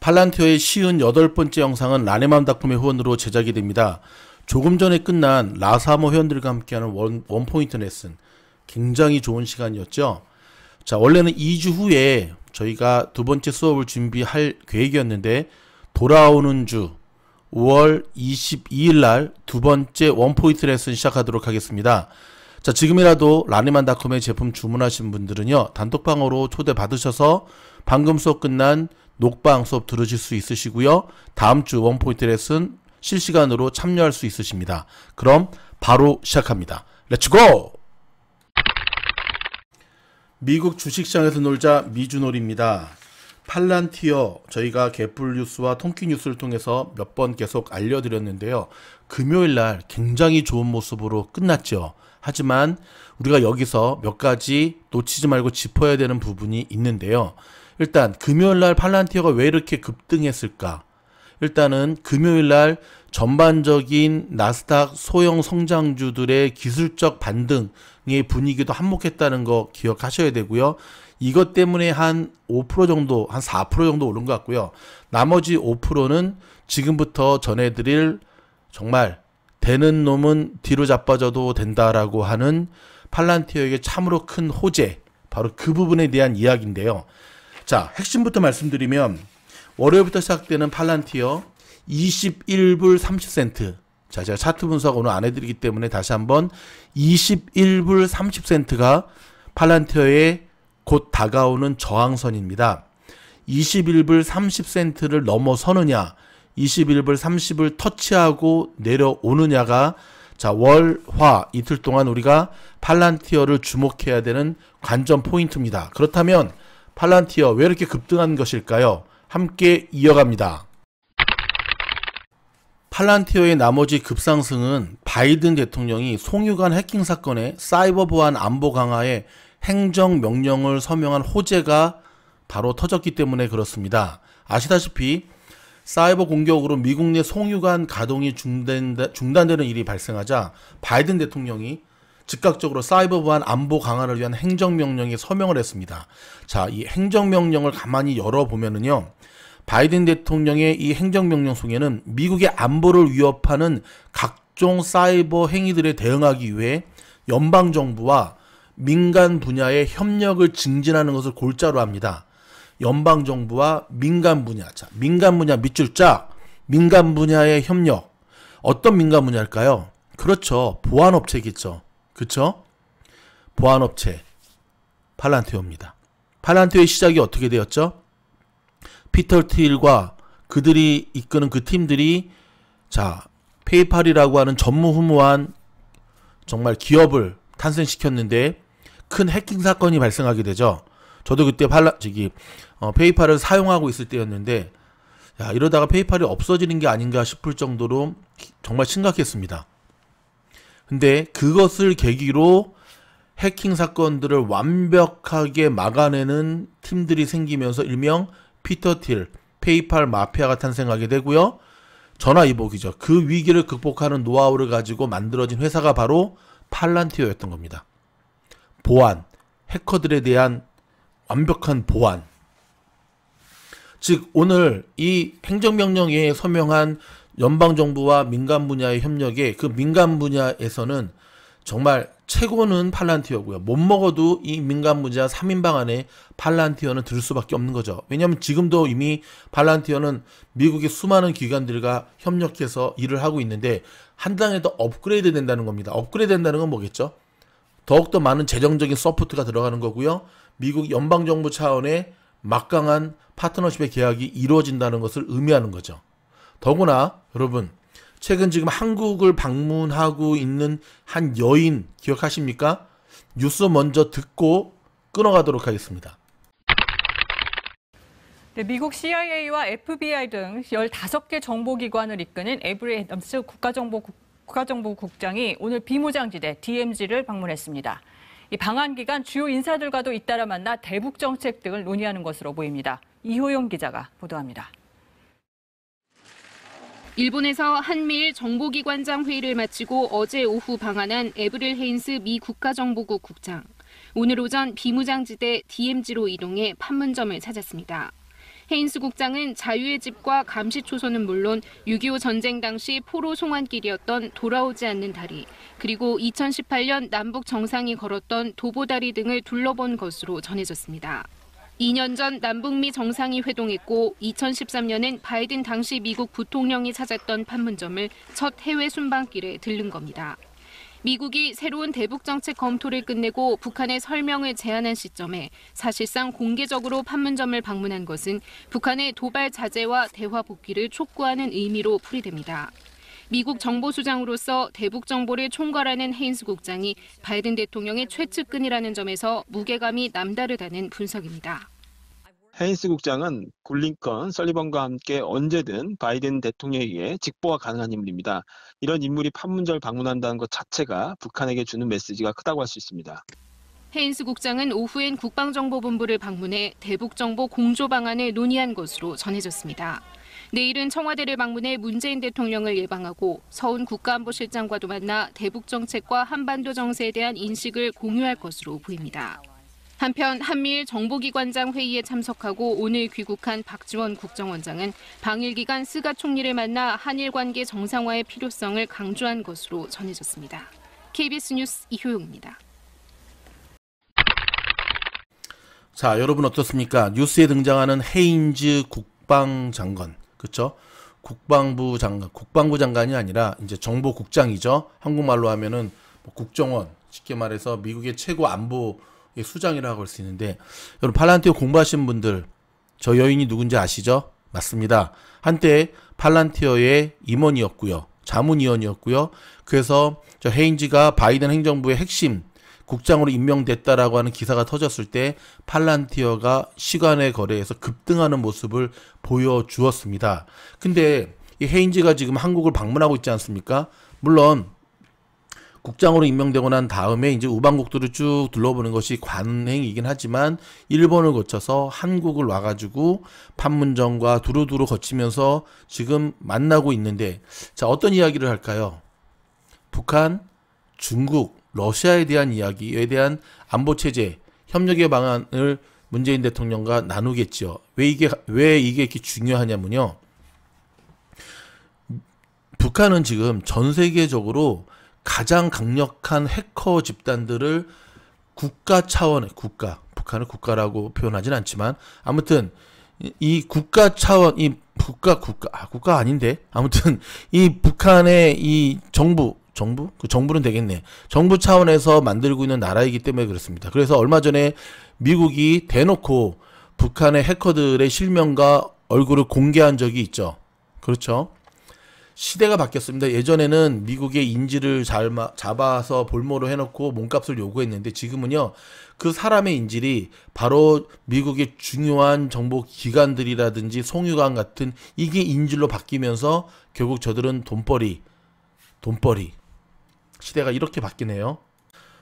팔란티어의 쉬운 8번째 영상은 라네맘닷컴의 후원으로 제작이 됩니다. 조금 전에 끝난 라사모 회원들과 함께하는 원포인트 레슨, 굉장히 좋은 시간이었죠. 자, 원래는 2주 후에 저희가 두 번째 수업을 준비할 계획이었는데, 돌아오는 주 5월 22일 날 두 번째 원포인트 레슨 시작하도록 하겠습니다. 자, 지금이라도 라네맘닷컴의 제품 주문하신 분들은요, 단톡방으로 초대 받으셔서 방금 수업 끝난 녹방 수업 들으실 수 있으시고요. 다음 주 원포인트 레슨 실시간으로 참여할 수 있으십니다. 그럼 바로 시작합니다. 렛츠고! 미국 주식시장에서 놀자 미주놀이입니다. 팔란티어, 저희가 개풀 뉴스와 통키 뉴스를 통해서 몇 번 계속 알려드렸는데요. 금요일날 굉장히 좋은 모습으로 끝났죠. 하지만 우리가 여기서 몇 가지 놓치지 말고 짚어야 되는 부분이 있는데요. 일단 금요일날 팔란티어가 왜 이렇게 급등했을까? 일단은 금요일날 전반적인 나스닥 소형 성장주들의 기술적 반등의 분위기도 한몫했다는 거 기억하셔야 되고요. 이것 때문에 한 5% 정도, 한 4% 정도 오른 것 같고요. 나머지 5%는 지금부터 전해드릴 정말 되는 놈은 뒤로 자빠져도 된다라고 하는 팔란티어에게 참으로 큰 호재, 바로 그 부분에 대한 이야기인데요. 자, 핵심부터 말씀드리면 월요일부터 시작되는 팔란티어 21불 30센트. 자, 제가 차트 분석 오늘 안 해드리기 때문에 다시 한번 21불 30센트가 팔란티어의 곧 다가오는 저항선입니다. 21불 30센트를 넘어서느냐, 21불 30을 터치하고 내려오느냐가 자, 월, 화 이틀 동안 우리가 팔란티어를 주목해야 되는 관전 포인트입니다. 그렇다면 팔란티어 왜 이렇게 급등한 것일까요? 함께 이어갑니다. 팔란티어의 나머지 급상승은 바이든 대통령이 송유관 해킹 사건의 사이버 보안 안보 강화에 행정명령을 서명한 호재가 바로 터졌기 때문에 그렇습니다. 아시다시피 사이버 공격으로 미국 내 송유관 가동이 중단되는 일이 발생하자 바이든 대통령이 즉각적으로 사이버 보안 안보 강화를 위한 행정명령에 서명을 했습니다. 자, 이 행정명령을 가만히 열어보면은요, 바이든 대통령의 이 행정명령 속에는 미국의 안보를 위협하는 각종 사이버 행위들에 대응하기 위해 연방정부와 민간 분야의 협력을 증진하는 것을 골자로 합니다. 연방정부와 민간 분야. 자, 민간 분야 밑줄 짝. 민간 분야의 협력. 어떤 민간 분야일까요? 그렇죠. 보안업체겠죠. 그쵸? 보안업체. 팔란티어입니다. 팔란티어의 시작이 어떻게 되었죠? 피터 틸과 그들이 이끄는 그 팀들이 자, 페이팔이라고 하는 전무후무한 정말 기업을 탄생시켰는데 큰 해킹 사건이 발생하게 되죠. 저도 그때 페이팔을 사용하고 있을 때였는데, 야, 이러다가 페이팔이 없어지는 게 아닌가 싶을 정도로 정말 심각했습니다. 근데 그것을 계기로 해킹 사건들을 완벽하게 막아내는 팀들이 생기면서 일명 피터 틸, 페이팔 마피아가 탄생하게 되고요. 전화위복이죠. 그 위기를 극복하는 노하우를 가지고 만들어진 회사가 바로 팔란티어였던 겁니다. 보안, 해커들에 대한 완벽한 보안. 즉 오늘 이 행정명령에 서명한 연방정부와 민간 분야의 협력에 그 민간 분야에서는 정말 최고는 팔란티어고요. 못 먹어도 이 민간 분야 3인방 안에 팔란티어는 들 수밖에 없는 거죠. 왜냐하면 지금도 이미 팔란티어는 미국의 수많은 기관들과 협력해서 일을 하고 있는데 한 단계 더 업그레이드 된다는 겁니다. 업그레이드 된다는 건 뭐겠죠? 더욱더 많은 재정적인 서포트가 들어가는 거고요. 미국 연방정부 차원의 막강한 파트너십의 계약이 이루어진다는 것을 의미하는 거죠. 더구나 여러분, 최근 지금 한국을 방문하고 있는 한 여인 기억하십니까? 뉴스 먼저 듣고 끊어가도록 하겠습니다. 네, 미국 CIA와 FBI 등 15개 정보기관을 이끄는 에브리 애덤스 국가정보국장이 오늘 비무장지대 DMZ를 방문했습니다. 이 방한 기간 주요 인사들과도 잇따라 만나 대북 정책 등을 논의하는 것으로 보입니다. 이효영 기자가 보도합니다. 일본에서 한미일 정보기관장 회의를 마치고 어제 오후 방한한 에브릴 헤인스 미 국가정보국 국장. 오늘 오전 비무장지대 DMZ로 이동해 판문점을 찾았습니다. 헤인스 국장은 자유의 집과 감시 초소는 물론 6.25 전쟁 당시 포로 송환길이었던 돌아오지 않는 다리, 그리고 2018년 남북 정상이 걸었던 도보다리 등을 둘러본 것으로 전해졌습니다. 2년 전 남북미 정상이 회동했고 2013년엔 바이든 당시 미국 부통령이 찾았던 판문점을 첫 해외 순방길에 들른 겁니다. 미국이 새로운 대북 정책 검토를 끝내고 북한의 설명을 제안한 시점에 사실상 공개적으로 판문점을 방문한 것은 북한의 도발 자제와 대화 복귀를 촉구하는 의미로 풀이됩니다. 미국 정보수장으로서 대북 정보를 총괄하는 헤인스 국장이 바이든 대통령의 최측근이라는 점에서 무게감이 남다르다는 분석입니다. 헤인스 국장은 블링컨, 설리번과 함께 언제든 바이든 대통령에게 직보가 가능한 인물입니다. 이런 인물이 판문점을 방문한다는 것 자체가 북한에게 주는 메시지가 크다고 할 수 있습니다. 헤인스 국장은 오후엔 국방정보본부를 방문해 대북정보 공조 방안을 논의한 것으로 전해졌습니다. 내일은 청와대를 방문해 문재인 대통령을 예방하고 서훈 국가안보실장과도 만나 대북 정책과 한반도 정세에 대한 인식을 공유할 것으로 보입니다. 한편 한미일 정보기관장 회의에 참석하고 오늘 귀국한 박지원 국정원장은 방일 기간 스가 총리를 만나 한일 관계 정상화의 필요성을 강조한 것으로 전해졌습니다. KBS 뉴스 이효용입니다. 자, 여러분 어떻습니까? 뉴스에 등장하는 헤인즈 국방장관, 그렇죠? 국방부 장관이 아니라 이제 정보국장이죠. 한국말로 하면은 국정원, 쉽게 말해서 미국의 최고 안보 수장이라고 할 수 있는데, 여러분 팔란티어 공부하신 분들 저 여인이 누군지 아시죠? 맞습니다. 한때 팔란티어의 임원이었고요, 자문위원이었고요. 그래서 저 헤인즈가 바이든 행정부의 핵심 국장으로 임명됐다라고 하는 기사가 터졌을 때 팔란티어가 시간의 거래에서 급등하는 모습을 보여주었습니다. 근데 이 헤인즈가 지금 한국을 방문하고 있지 않습니까? 물론 국장으로 임명되고 난 다음에 이제 우방국들을 쭉 둘러보는 것이 관행이긴 하지만 일본을 거쳐서 한국을 와가지고 판문점과 두루두루 거치면서 지금 만나고 있는데, 자, 어떤 이야기를 할까요? 북한, 중국, 러시아에 대한 이야기에 대한 안보체제, 협력의 방안을 문재인 대통령과 나누겠죠. 왜 이게 이렇게 중요하냐면요. 북한은 지금 전 세계적으로 가장 강력한 해커 집단들을 국가 차원의 북한을 국가라고 표현하진 않지만 아무튼 이 국가 차원, 국가 아닌데 아무튼 이 북한의 이 정부는 되겠네. 정부 차원에서 만들고 있는 나라이기 때문에 그렇습니다. 그래서 얼마 전에 미국이 대놓고 북한의 해커들의 실명과 얼굴을 공개한 적이 있죠. 그렇죠. 시대가 바뀌었습니다. 예전에는 미국의 인지를 잡아서 볼모로 해놓고 몸값을 요구했는데 지금은요, 그 사람의 인질이 바로 미국의 중요한 정보기관들이라든지 송유관 같은 이게 인질로 바뀌면서 결국 저들은 돈벌이 시대가 이렇게 바뀌네요.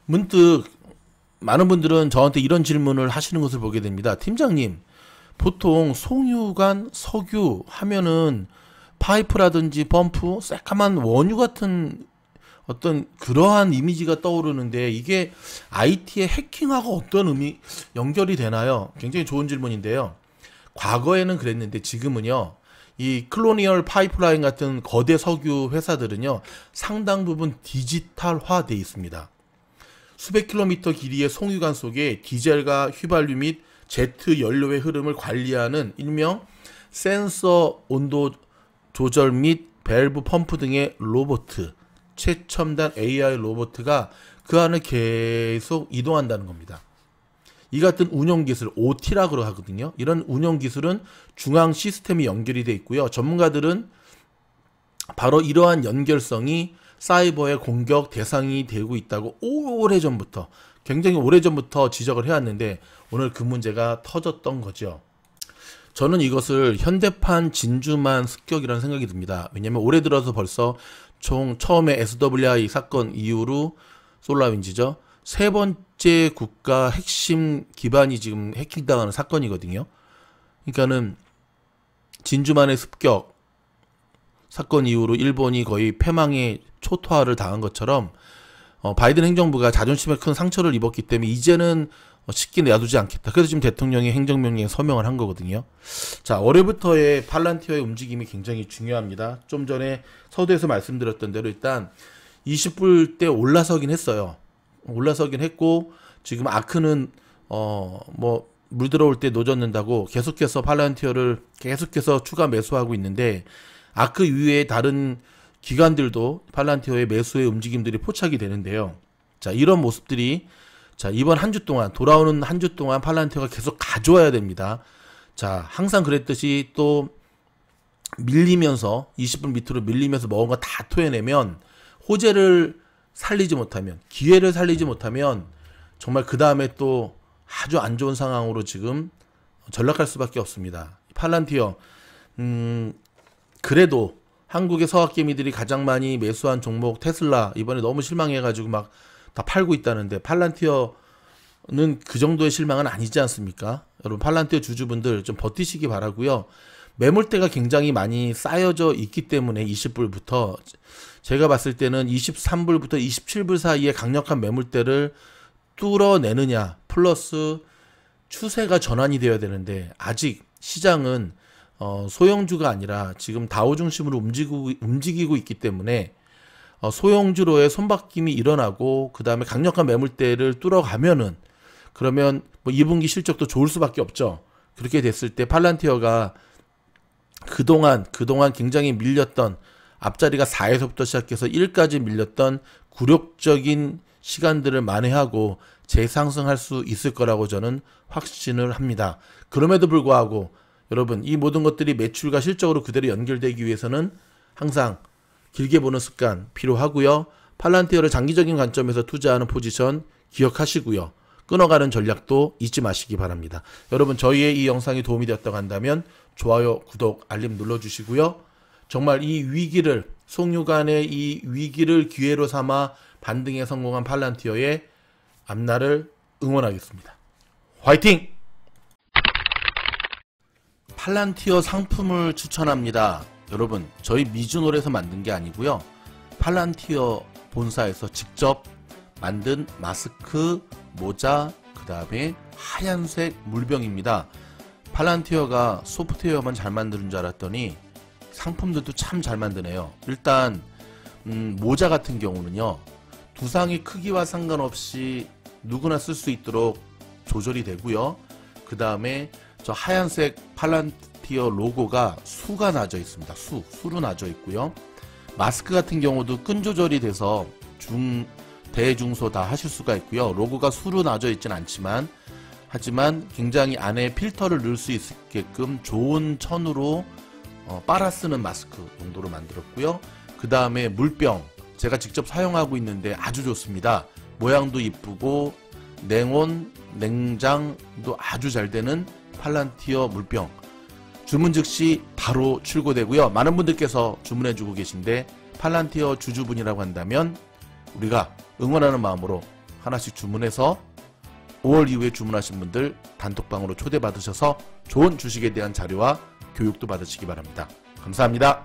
문득 많은 분들은 저한테 이런 질문을 하시는 것을 보게 됩니다. 팀장님, 보통 송유관, 석유 하면은 파이프라든지 펌프, 새까만 원유 같은 어떤 그러한 이미지가 떠오르는데 이게 IT의 해킹하고 어떤 연결이 되나요? 굉장히 좋은 질문인데요. 과거에는 그랬는데 지금은요, 이 클로니얼 파이프라인 같은 거대 석유 회사들은요, 상당 부분 디지털화 되어 있습니다. 수백 킬로미터 길이의 송유관 속에 디젤과 휘발유 및 제트 연료의 흐름을 관리하는 일명 센서 온도 조절 및 밸브 펌프 등의 로봇, 최첨단 AI 로봇가 그 안을 계속 이동한다는 겁니다. 이 같은 운영 기술, OT라고 하거든요. 이런 운영 기술은 중앙 시스템이 연결이 되어 있고요. 전문가들은 바로 이러한 연결성이 사이버의 공격 대상이 되고 있다고 굉장히 오래전부터 지적을 해왔는데 오늘 그 문제가 터졌던 거죠. 저는 이것을 현대판 진주만 습격이라는 생각이 듭니다. 왜냐하면 올해 들어서 벌써 처음에 SWI 사건 이후로 솔라윈지죠. 세 번째 국가 핵심 기반이 지금 해킹당하는 사건이거든요. 그러니까는 진주만의 습격 사건 이후로 일본이 거의 패망의 초토화를 당한 것처럼 바이든 행정부가 자존심에 큰 상처를 입었기 때문에 이제는 쉽게 놔두지 않겠다. 그래서 지금 대통령이 행정명령에 서명을 한 거거든요. 자, 올해부터의 팔란티어의 움직임이 굉장히 중요합니다. 좀 전에 서두에서 말씀드렸던 대로 일단 20불대 올라서긴 했어요. 올라서긴 했고 지금 아크는 물 들어올 때 노젓는다고 계속해서 팔란티어를 계속해서 추가 매수하고 있는데 아크 이외의 다른 기관들도 팔란티어의 매수의 움직임들이 포착이 되는데요. 자, 이런 모습들이 자, 이번 한 주 동안 돌아오는 한 주 동안 팔란티어가 계속 가져와야 됩니다. 자, 항상 그랬듯이 또 밀리면서 20분 밑으로 밀리면서 먹은 거 다 토해내면 호재를 살리지 못하면 기회를 살리지 못하면 정말 그 다음에 또 아주 안 좋은 상황으로 지금 전락할 수밖에 없습니다. 팔란티어 그래도 한국의 서학개미들이 가장 많이 매수한 종목 테슬라 이번에 너무 실망해가지고 막 다 팔고 있다는데 팔란티어는 그 정도의 실망은 아니지 않습니까? 여러분 팔란티어 주주분들 좀 버티시기 바라고요. 매물대가 굉장히 많이 쌓여져 있기 때문에 20불부터 제가 봤을 때는 23불부터 27불 사이에 강력한 매물대를 뚫어내느냐 플러스 추세가 전환이 되어야 되는데 아직 시장은 소형주가 아니라 지금 다우 중심으로 움직이고 있기 때문에 소형주로의 손바뀜이 일어나고 그 다음에 강력한 매물대를 뚫어가면은 그러면 뭐 2분기 실적도 좋을 수밖에 없죠. 그렇게 됐을 때 팔란티어가 그동안 굉장히 밀렸던 앞자리가 4에서부터 시작해서 1까지 밀렸던 굴욕적인 시간들을 만회하고 재상승할 수 있을 거라고 저는 확신을 합니다. 그럼에도 불구하고 여러분 이 모든 것들이 매출과 실적으로 그대로 연결되기 위해서는 항상 길게 보는 습관 필요하고요. 팔란티어를 장기적인 관점에서 투자하는 포지션 기억하시고요. 끊어가는 전략도 잊지 마시기 바랍니다. 여러분 저희의 이 영상이 도움이 되었다고 한다면 좋아요, 구독, 알림 눌러주시고요. 정말 이 위기를 송유관의 이 위기를 기회로 삼아 반등에 성공한 팔란티어의 앞날을 응원하겠습니다. 화이팅! 팔란티어 상품을 추천합니다. 여러분 저희 미주놀에서 만든 게 아니고요. 팔란티어 본사에서 직접 만든 마스크, 모자, 그 다음에 하얀색 물병입니다. 팔란티어가 소프트웨어만 잘 만드는 줄 알았더니 상품들도 참 잘 만드네요. 일단 모자 같은 경우는요. 두상의 크기와 상관없이 누구나 쓸 수 있도록 조절이 되고요. 그 다음에 저 하얀색 팔란티어 로고가 수가 나져 있습니다. 수로 나져 있고요. 마스크 같은 경우도 끈 조절이 돼서 대중소 다 하실 수가 있고요. 로고가 수로 나져 있진 않지만 하지만 굉장히 안에 필터를 넣을 수 있게끔 좋은 천으로 빨아 쓰는 마스크 용도로 만들었고요. 그 다음에 물병 제가 직접 사용하고 있는데 아주 좋습니다. 모양도 이쁘고 냉온, 냉장도 아주 잘 되는 팔란티어 물병 주문 즉시 바로 출고되고요. 많은 분들께서 주문해주고 계신데 팔란티어 주주분이라고 한다면 우리가 응원하는 마음으로 하나씩 주문해서 5월 이후에 주문하신 분들 단톡방으로 초대받으셔서 좋은 주식에 대한 자료와 교육도 받으시기 바랍니다. 감사합니다.